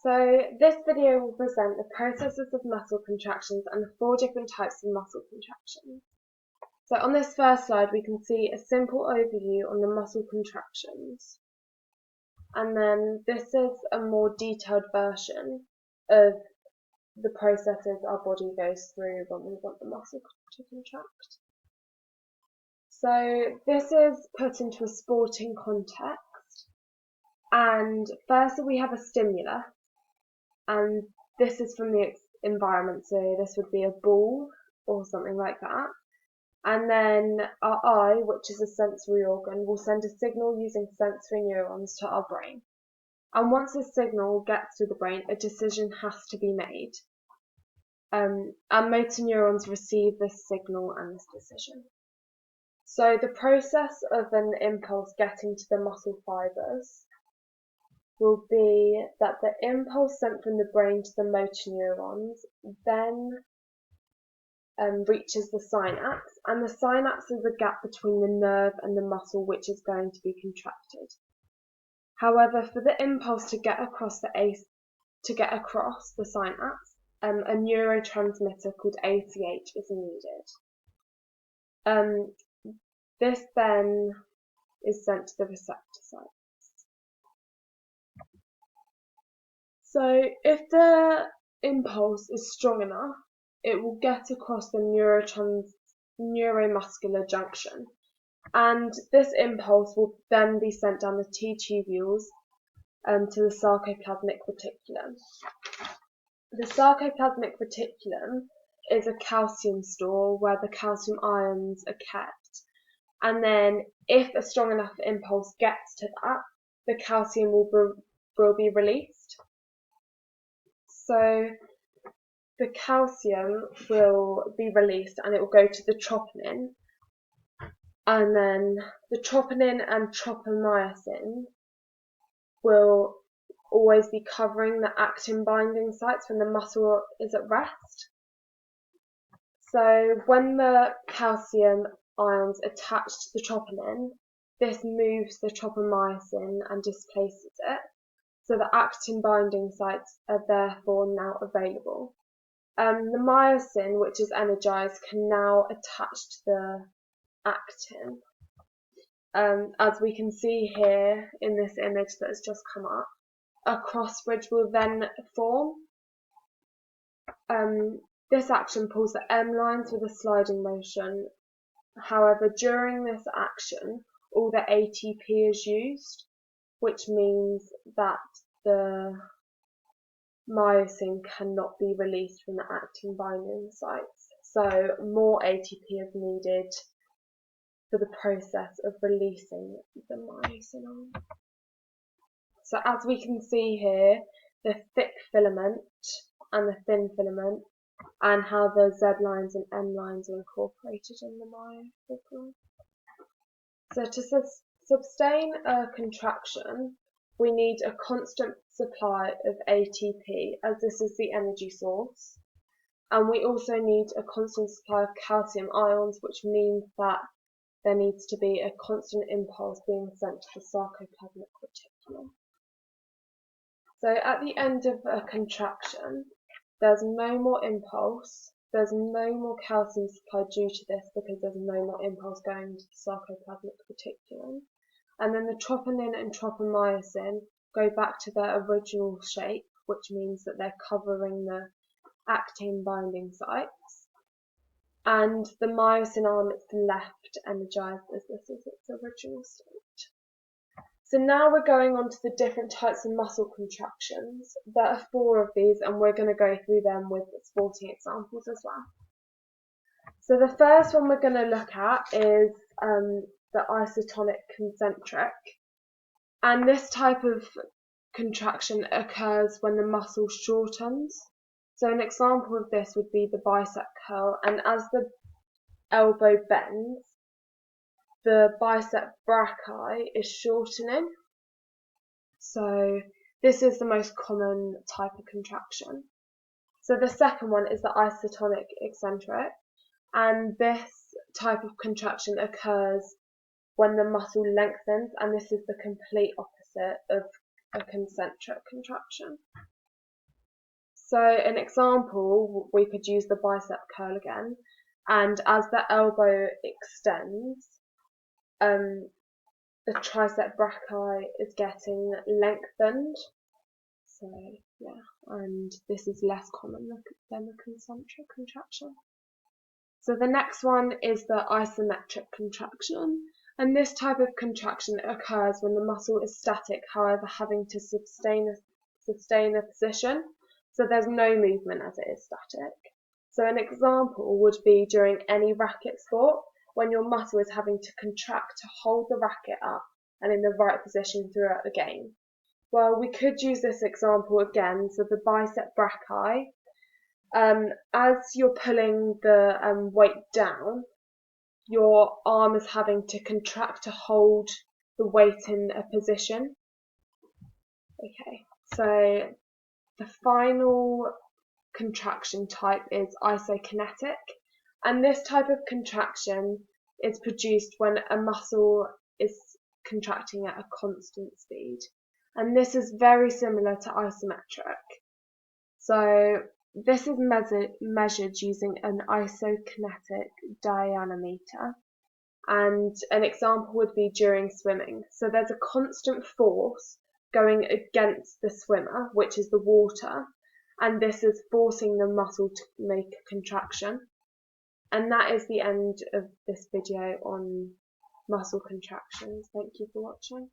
So this video will present the processes of muscle contractions and the 4 different types of muscle contractions. So on this first slide we can see a simple overview on the muscle contractions, and then this is a more detailed version of the processes our body goes through when we want the muscle to contract. So this is put into a sporting context, and first we have a stimulus, and this is from the environment, so this would be a ball or something like that. And then our eye, which is a sensory organ, will send a signal using sensory neurons to our brain. And once the signal gets to the brain, a decision has to be made. And motor neurons receive this signal and this decision. So the process of an impulse getting to the muscle fibers will be that the impulse sent from the brain to the motor neurons then reaches the synapse, and the synapse is a gap between the nerve and the muscle which is going to be contracted. However, for the impulse to get across the synapse, a neurotransmitter called ACH is needed. This then is sent to the receptor site. So if the impulse is strong enough, it will get across the neuromuscular junction, and this impulse will then be sent down the T tubules to the sarcoplasmic reticulum. The sarcoplasmic reticulum is a calcium store where the calcium ions are kept, and then if a strong enough impulse gets to that, the calcium will be released. So the calcium will be released and it will go to the troponin, and then the troponin and tropomyosin will always be covering the actin binding sites when the muscle is at rest. So when the calcium ions attach to the troponin, this moves the tropomyosin and displaces it, so the actin binding sites are therefore now available. The myosin, which is energized, can now attach to the actin. As we can see here in this image that has just come up, a cross bridge will then form. This action pulls the M lines with a sliding motion. However, during this action, all the ATP is used, which means that the myosin cannot be released from the actin binding sites. So more ATP is needed for the process of releasing the myosin. So as we can see here, the thick filament and the thin filament, and how the Z lines and M lines are incorporated in the myofibril. So to sustain a contraction, we need a constant supply of ATP, as this is the energy source, and we also need a constant supply of calcium ions, which means that there needs to be a constant impulse being sent to the sarcoplasmic reticulum. So at the end of a contraction, there's no more impulse, there's no more calcium supply due to this because there's no more impulse going to the sarcoplasmic reticulum. And then the troponin and tropomyosin go back to their original shape, which means that they're covering the actin binding sites. And the myosin arm is left energized as this is its original state. So now we're going on to the different types of muscle contractions. There are 4 of these, and we're going to go through them with sporting examples as well. So the first one we're going to look at is the isotonic concentric, and this type of contraction occurs when the muscle shortens. So an example of this would be the bicep curl, and as the elbow bends, the bicep brachii is shortening. So this is the most common type of contraction. So the second one is the isotonic eccentric, and this type of contraction occurs when the muscle lengthens, and this is the complete opposite of a concentric contraction. So an example, we could use the bicep curl again, and as the elbow extends, the tricep brachii is getting lengthened. So yeah, and this is less common than the concentric contraction. So the next one is the isometric contraction, and this type of contraction occurs when the muscle is static, however having to sustain a position, so there's no movement as it is static. So an example would be during any racket sport, when your muscle is having to contract to hold the racket up and in the right position throughout the game. Well, we could use this example again, so the bicep brachii. As you're pulling the weight down, your arm is having to contract to hold the weight in a position. Okay, so the final contraction type is isokinetic, and this type of contraction is produced when a muscle is contracting at a constant speed. And this is very similar to isometric. So this is measured using an isokinetic dynamometer, and an example would be during swimming. So there's a constant force going against the swimmer, which is the water, and this is forcing the muscle to make a contraction. And that is the end of this video on muscle contractions. Thank you for watching.